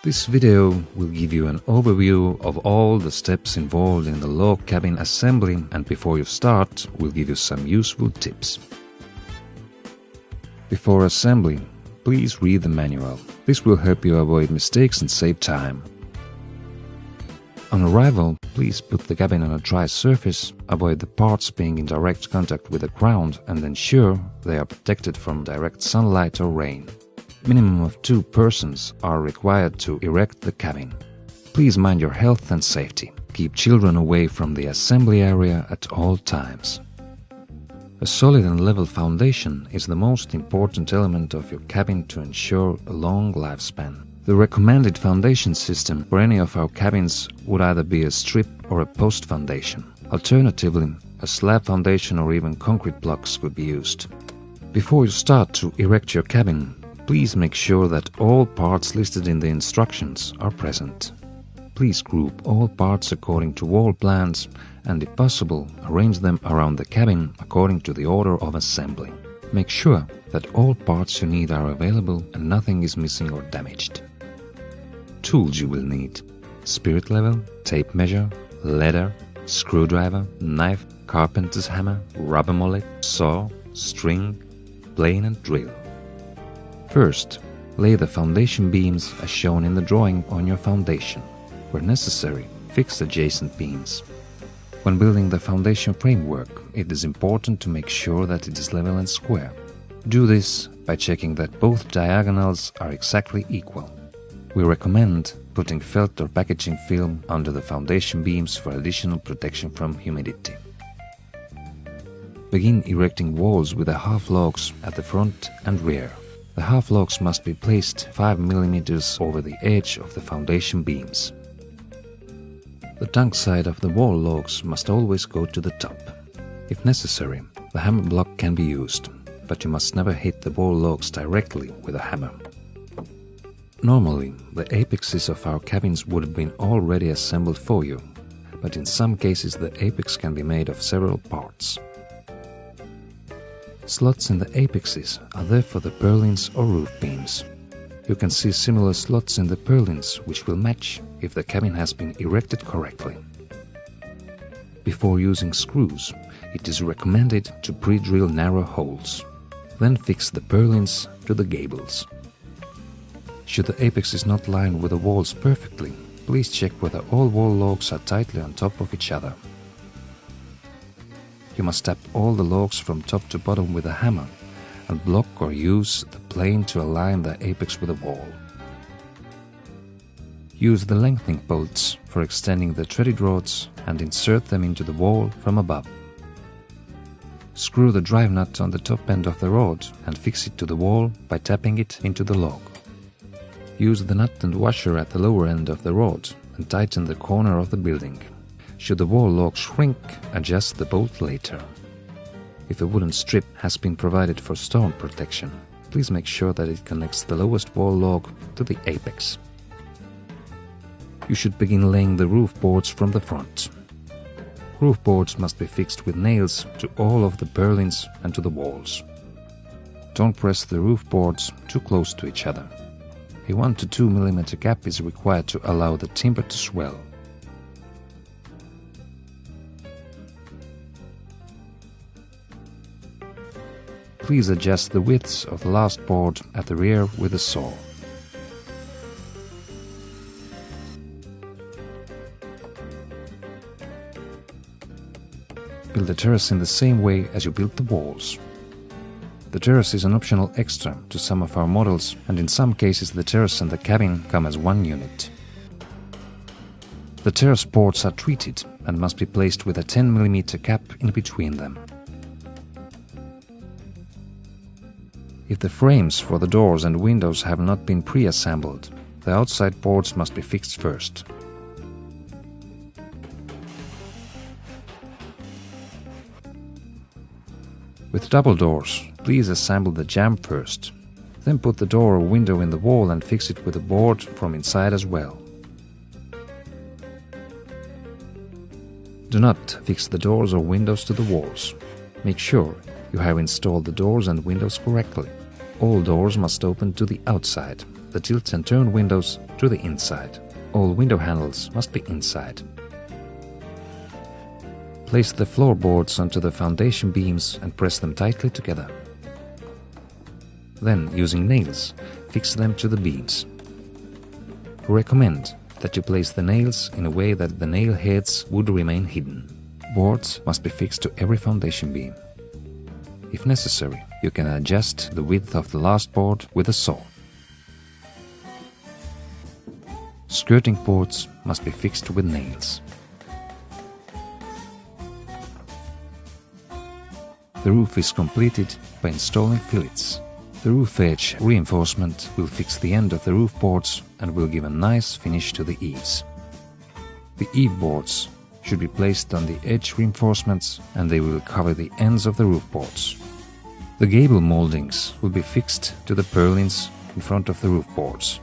This video will give you an overview of all the steps involved in the log cabin assembly, and before you start, we'll give you some useful tips. Before assembly, please read the manual. This will help you avoid mistakes and save time. On arrival, please put the cabin on a dry surface, avoid the parts being in direct contact with the ground, and ensure they are protected from direct sunlight or rain. Minimum of 2 persons are required to erect the cabin. Please mind your health and safety. Keep children away from the assembly area at all times. A solid and level foundation is the most important element of your cabin to ensure a long lifespan. The recommended foundation system for any of our cabins would either be a strip or a post foundation. Alternatively, a slab foundation or even concrete blocks could be used. Before you start to erect your cabin, please make sure that all parts listed in the instructions are present. Please group all parts according to wall plans and, if possible, arrange them around the cabin according to the order of assembly. Make sure that all parts you need are available and nothing is missing or damaged. Tools you will need: spirit level, tape measure, leather, screwdriver, knife, carpenter's hammer, rubber mallet, saw, string, plane and drill. First, lay the foundation beams as shown in the drawing on your foundation. Where necessary, fix adjacent beams. When building the foundation framework, it is important to make sure that it is level and square. Do this by checking that both diagonals are exactly equal. We recommend putting felt or packaging film under the foundation beams for additional protection from humidity. Begin erecting walls with the half logs at the front and rear. The half logs must be placed 5 mm over the edge of the foundation beams. The tongue side of the wall logs must always go to the top. If necessary, the hammer block can be used, but you must never hit the wall logs directly with a hammer. Normally, the apexes of our cabins would have been already assembled for you, but in some cases the apex can be made of several parts. Slots in the apexes are there for the purlins or roof beams. You can see similar slots in the purlins which will match if the cabin has been erected correctly. Before using screws, it is recommended to pre-drill narrow holes. Then fix the purlins to the gables. Should the apexes not line with the walls perfectly, please check whether all wall logs are tightly on top of each other. You must tap all the logs from top to bottom with a hammer and block or use the plane to align the apex with the wall. Use the lengthening bolts for extending the threaded rods and insert them into the wall from above. Screw the drive nut on the top end of the rod and fix it to the wall by tapping it into the log. Use the nut and washer at the lower end of the rod and tighten the corner of the building. Should the wall log shrink, adjust the bolt later. If a wooden strip has been provided for storm protection, please make sure that it connects the lowest wall log to the apex. You should begin laying the roof boards from the front. Roof boards must be fixed with nails to all of the purlins and to the walls. Don't press the roof boards too close to each other. A 1 to 2 mm gap is required to allow the timber to swell. Please adjust the widths of the last board at the rear with a saw. Build the terrace in the same way as you built the walls. The terrace is an optional extra to some of our models, and in some cases the terrace and the cabin come as one unit. The terrace boards are treated and must be placed with a 10 mm gap in between them. If the frames for the doors and windows have not been pre-assembled, the outside boards must be fixed first. With double doors, please assemble the jamb first. Then put the door or window in the wall and fix it with a board from inside as well. Do not fix the doors or windows to the walls. Make sure you have installed the doors and windows correctly. All doors must open to the outside. the tilt and turn windows to the inside. All window handles must be inside. Place the floorboards onto the foundation beams and press them tightly together. Then, using nails, fix them to the beams. We recommend that you place the nails in a way that the nail heads would remain hidden. Boards must be fixed to every foundation beam. If necessary, you can adjust the width of the last board with a saw. Skirting boards must be fixed with nails. The roof is completed by installing fillets. The roof edge reinforcement will fix the end of the roof boards and will give a nice finish to the eaves. The eave boards should be placed on the edge reinforcements and they will cover the ends of the roof boards. The gable moldings will be fixed to the purlins in front of the roof boards.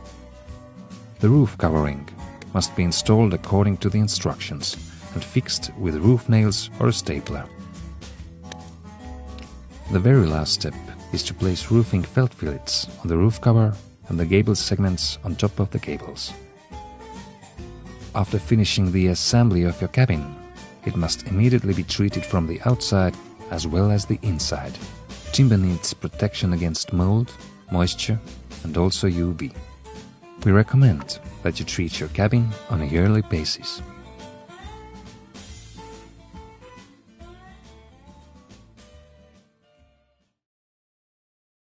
The roof covering must be installed according to the instructions and fixed with roof nails or a stapler. The very last step is to place roofing felt fillets on the roof cover and the gable segments on top of the gables. After finishing the assembly of your cabin, it must immediately be treated from the outside as well as the inside. Timber needs protection against mold, moisture, and also UV. We recommend that you treat your cabin on a yearly basis.